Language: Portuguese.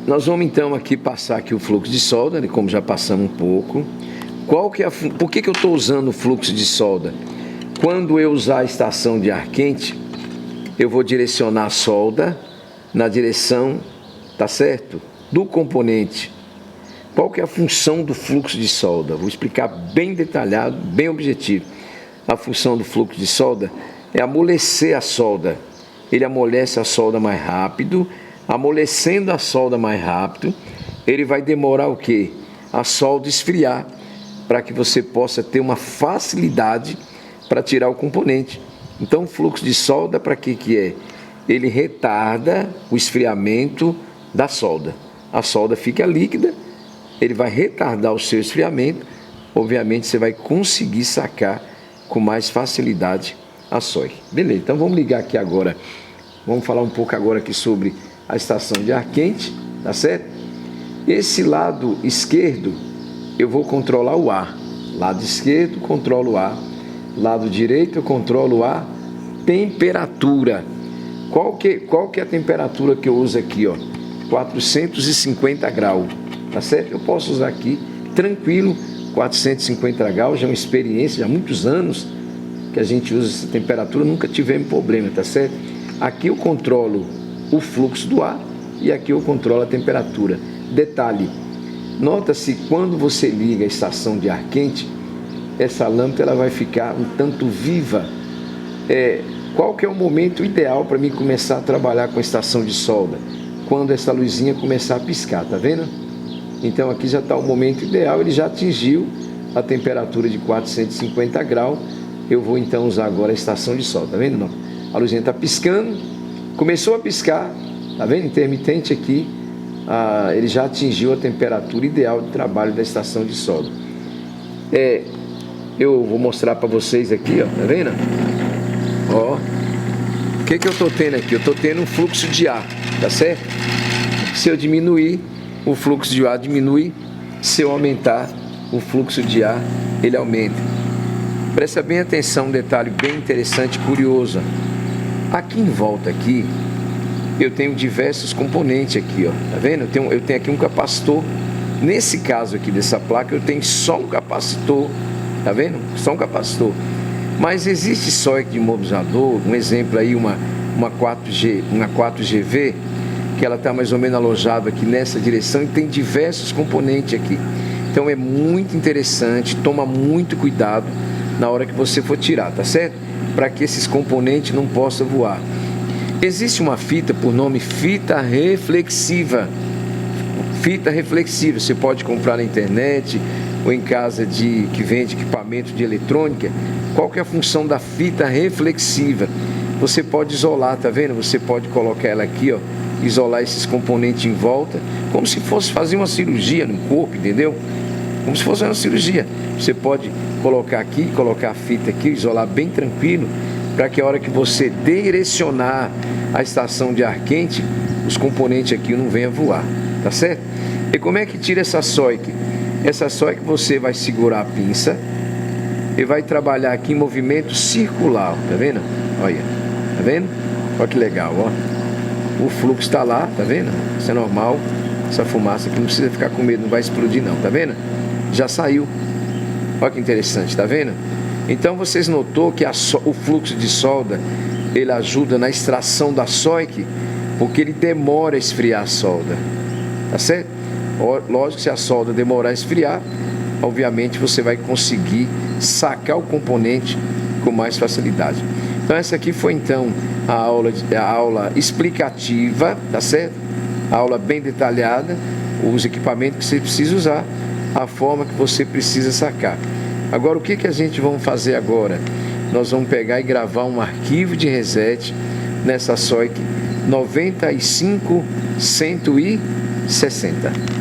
Nós vamos então aqui passar aqui o fluxo de solda, como já passamos um pouco. Por que eu estou usando o fluxo de solda? Quando eu usar a estação de ar quente, eu vou direcionar a solda na direção, tá certo? Do componente. Qual que é a função do fluxo de solda? Vou explicar bem detalhado, bem objetivo. A função do fluxo de solda é amolecer a solda. Ele amolece a solda mais rápido. Amolecendo a solda mais rápido, ele vai demorar o quê? A solda esfriar, para que você possa ter uma facilidade para tirar o componente. Então, o fluxo de solda, para que é? Ele retarda o esfriamento da solda. A solda fica líquida, ele vai retardar o seu esfriamento. Obviamente, você vai conseguir sacar com mais facilidade a SOIC. Beleza, então vamos ligar aqui agora. Vamos falar um pouco agora aqui sobre a estação de ar quente, tá certo? Esse lado esquerdo, eu vou controlar o ar. Lado esquerdo, controlo o ar. Lado direito, eu controlo a temperatura. Qual que é a temperatura que eu uso aqui, ó? 450 graus, tá certo? Eu posso usar aqui, tranquilo, 450 graus, já é uma experiência, já há muitos anos que a gente usa essa temperatura, nunca tivemos problema, tá certo? Aqui eu controlo o fluxo do ar e aqui eu controlo a temperatura. Detalhe, nota-se quando você liga a estação de ar quente, essa lâmpada ela vai ficar um tanto viva. Qual que é o momento ideal para mim começar a trabalhar com a estação de solda? Quando essa luzinha começar a piscar, tá vendo? Então aqui já está o momento ideal, ele já atingiu a temperatura de 450 graus. Eu vou então usar agora a estação de solda, tá vendo? Não? A luzinha está piscando, começou a piscar, tá vendo? Intermitente aqui, ele já atingiu a temperatura ideal de trabalho da estação de solda. Eu vou mostrar para vocês aqui, ó, tá vendo? Ó, o que eu estou tendo aqui? Eu estou tendo um fluxo de ar, tá certo? Se eu diminuir, o fluxo de ar diminui. Se eu aumentar, o fluxo de ar, ele aumenta. Presta bem atenção, um detalhe bem interessante e curioso. Aqui em volta aqui, eu tenho diversos componentes aqui, ó, tá vendo? Eu tenho aqui um capacitor. Nesse caso aqui dessa placa, eu tenho só um capacitor, tá vendo? Só um capacitor. Mas existe SOIC de imobilizador, um exemplo aí, uma 4GV, que ela está mais ou menos alojada aqui nessa direção e tem diversos componentes aqui. Então é muito interessante, toma muito cuidado na hora que você for tirar, tá certo? Para que esses componentes não possam voar. Existe uma fita por nome fita reflexiva. Fita reflexiva, você pode comprar na internet ou em casa que vende equipamento de eletrônica. Qual que é a função da fita reflexiva? Você pode isolar, tá vendo? Você pode colocar ela aqui, ó, isolar esses componentes em volta, como se fosse fazer uma cirurgia no corpo, entendeu? Como se fosse uma cirurgia. Você pode colocar aqui, colocar a fita aqui, isolar bem tranquilo, para que a hora que você direcionar a estação de ar quente, os componentes aqui não venham voar, tá certo? E como é que tira essa SOIC? Essa SOIC você vai segurar a pinça e vai trabalhar aqui em movimento circular, tá vendo? Olha, tá vendo? Olha que legal, ó. O fluxo está lá, tá vendo? Isso é normal. Essa fumaça aqui não precisa ficar com medo, não vai explodir não, tá vendo? Já saiu. Olha que interessante, tá vendo? Então vocês notou que o fluxo de solda, ele ajuda na extração da SOIC, porque ele demora a esfriar a solda, tá certo? Lógico, se a solda demorar a esfriar, obviamente você vai conseguir sacar o componente com mais facilidade. Então essa aqui foi então a aula explicativa, tá certo? A aula bem detalhada, os equipamentos que você precisa usar, a forma que você precisa sacar. Agora o que a gente vai fazer agora? Nós vamos pegar e gravar um arquivo de reset nessa SOIC 95160.